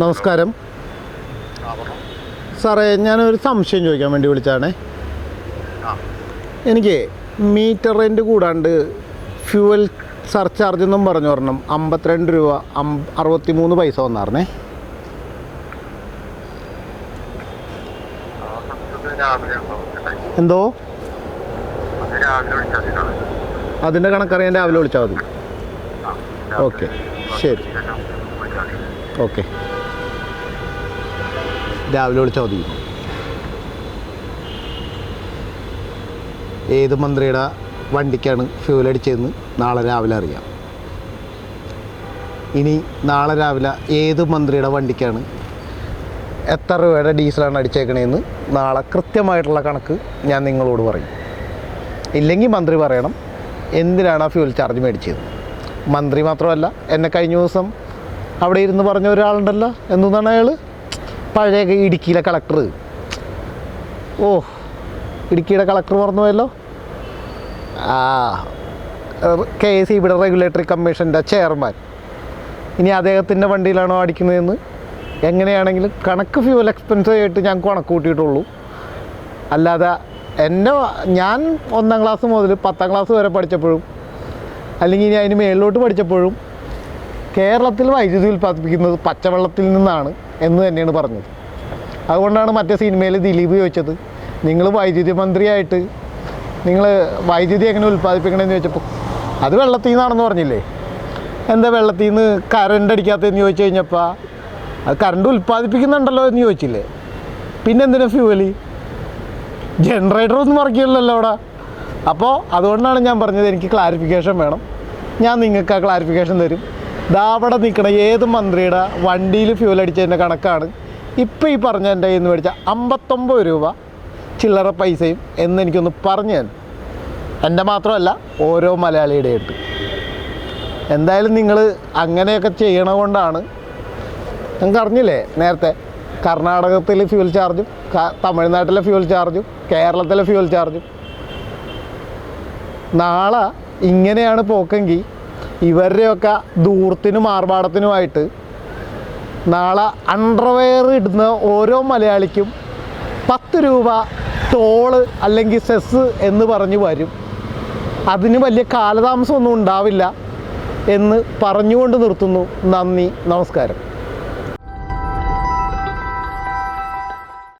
നമസ്കാരം സാറേ, ഞാനൊരു സംശയം ചോദിക്കാൻ വേണ്ടി വിളിച്ചതാണേ. എനിക്ക് മീറ്റർ റെൻറ്റ് കൂടാണ്ട് ഫ്യൂവൽ സർചാർജ് എന്നും പറഞ്ഞു പറഞ്ഞണം 52 രൂപ 63 പൈസ വന്നായിരുന്നേ. എന്തോ അതിൻ്റെ കണക്കറിയാൻ രാവിലെ വിളിച്ചാൽ മതി. ഓക്കെ, ശരി. ഓക്കെ, രാവിലെ വിളിച്ചാൽ മതി. ഏത് മന്ത്രിയുടെ വണ്ടിക്കാണ് ഫ്യൂൽ അടിച്ചതെന്ന് നാളെ രാവിലെ അറിയാം. ഇനി നാളെ രാവിലെ ഏത് മന്ത്രിയുടെ വണ്ടിക്കാണ് എത്ര രൂപയുടെ ഡീസലാണ് അടിച്ചേക്കണേന്ന് നാളെ കൃത്യമായിട്ടുള്ള കണക്ക് ഞാൻ നിങ്ങളോട് പറയും. ഇല്ലെങ്കിൽ മന്ത്രി പറയണം എന്തിനാണ് ആ ഫ്യൂൽ ചാർജ് മേടിച്ചത്. മന്ത്രി മാത്രമല്ല, എന്നെ കഴിഞ്ഞ ദിവസം അവിടെ ഇരുന്ന് പറഞ്ഞ ഒരാളുണ്ടല്ലോ, എന്താണ് അയാൾ, പഴയ ഇടുക്കിയിലെ കളക്ടർ. ഇടുക്കിയുടെ കളക്ടർ പറഞ്ഞു പോയല്ലോ. KSEBിയുടെ റെഗുലേറ്ററി കമ്മീഷൻ്റെ ചെയർമാൻ. ഇനി അദ്ദേഹത്തിൻ്റെ വണ്ടിയിലാണോ അടിക്കുന്നതെന്ന് എങ്ങനെയാണെങ്കിലും കണക്ക് ഫ്യൂവൽ എക്സ്പെൻസ് ആയിട്ട് ഞാൻ കണക്ക് കൂട്ടിയിട്ടുള്ളൂ. അല്ലാതെ ഞാൻ 1ാം ക്ലാസ് മുതൽ 10ാം ക്ലാസ് വരെ പഠിച്ചപ്പോഴും അല്ലെങ്കിൽ ഇനി അതിന് മേളിലോട്ട് പഠിച്ചപ്പോഴും കേരളത്തിൽ വൈദ്യുതി ഉൽപ്പാദിപ്പിക്കുന്നത് പച്ചവെള്ളത്തിൽ നിന്നാണ് എന്ന് തന്നെയാണ് പറഞ്ഞത്. അതുകൊണ്ടാണ് മറ്റേ സിനിമയിൽ ദിലീപ് ചോദിച്ചത്, നിങ്ങൾ വൈദ്യുതി മന്ത്രിയായിട്ട് നിങ്ങൾ വൈദ്യുതി എങ്ങനെ ഉൽപ്പാദിപ്പിക്കണമെന്ന് ചോദിച്ചപ്പോൾ അത് വെള്ളത്തിൽ നിന്നാണെന്ന് പറഞ്ഞില്ലേ. എന്താ വെള്ളത്തിൽ നിന്ന് കറണ്ട് അടിക്കാത്തതെന്ന് ചോദിച്ചു കഴിഞ്ഞപ്പോൾ അത് കറണ്ട് ഉൽപ്പാദിപ്പിക്കുന്നുണ്ടല്ലോ എന്ന് ചോദിച്ചില്ലേ. പിന്നെ എന്തിനാ ഫ്യൂവല്, ജനറേറ്ററൊന്നും മറിക്കില്ലല്ലോ അവിടെ. അപ്പോൾ അതുകൊണ്ടാണ് ഞാൻ പറഞ്ഞത് എനിക്ക് ക്ലാരിഫിക്കേഷൻ വേണം. ഞാൻ നിങ്ങൾക്ക് ആ ക്ലാരിഫിക്കേഷൻ തരും. അവിടെ നിൽക്കണ ഏത് മന്ത്രിയുടെ വണ്ടിയിൽ ഫ്യൂൽ അടിച്ചതിൻ്റെ കണക്കാണ് ഇപ്പോൾ ഈ പറഞ്ഞ എൻ്റെ കയ്യിൽ നിന്ന് മേടിച്ച 59 രൂപ ചില്ലറ പൈസയും എന്ന് എനിക്കൊന്ന് പറഞ്ഞു തരാം. എൻ്റെ മാത്രമല്ല, ഓരോ മലയാളിയുടെ ആയിട്ട്. എന്തായാലും നിങ്ങൾ അങ്ങനെയൊക്കെ ചെയ്യണ കൊണ്ടാണ് നിങ്ങൾക്ക് അറിഞ്ഞില്ലേ നേരത്തെ കർണാടകത്തിലെ ഫ്യൂൽ ചാർജും തമിഴ്നാട്ടിലെ ഫ്യൂൽ ചാർജും കേരളത്തിലെ ഫ്യൂൽ ചാർജും. നാളെ ഇങ്ങനെയാണ് പോക്കെങ്കിൽ ഇവരുടെയൊക്കെ ദൂരത്തിനും ആർഭാടത്തിനുമായിട്ട് നാളെ അണ്ടർവെയർ ഇടുന്ന ഓരോ മലയാളിക്കും 10 രൂപ ടോള് അല്ലെങ്കിൽ സെസ് എന്ന് പറഞ്ഞ് വരും. അതിന് വലിയ കാലതാമസമൊന്നും ഉണ്ടാവില്ല എന്ന് പറഞ്ഞുകൊണ്ട് നിർത്തുന്നു. നന്ദി, നമസ്കാരം.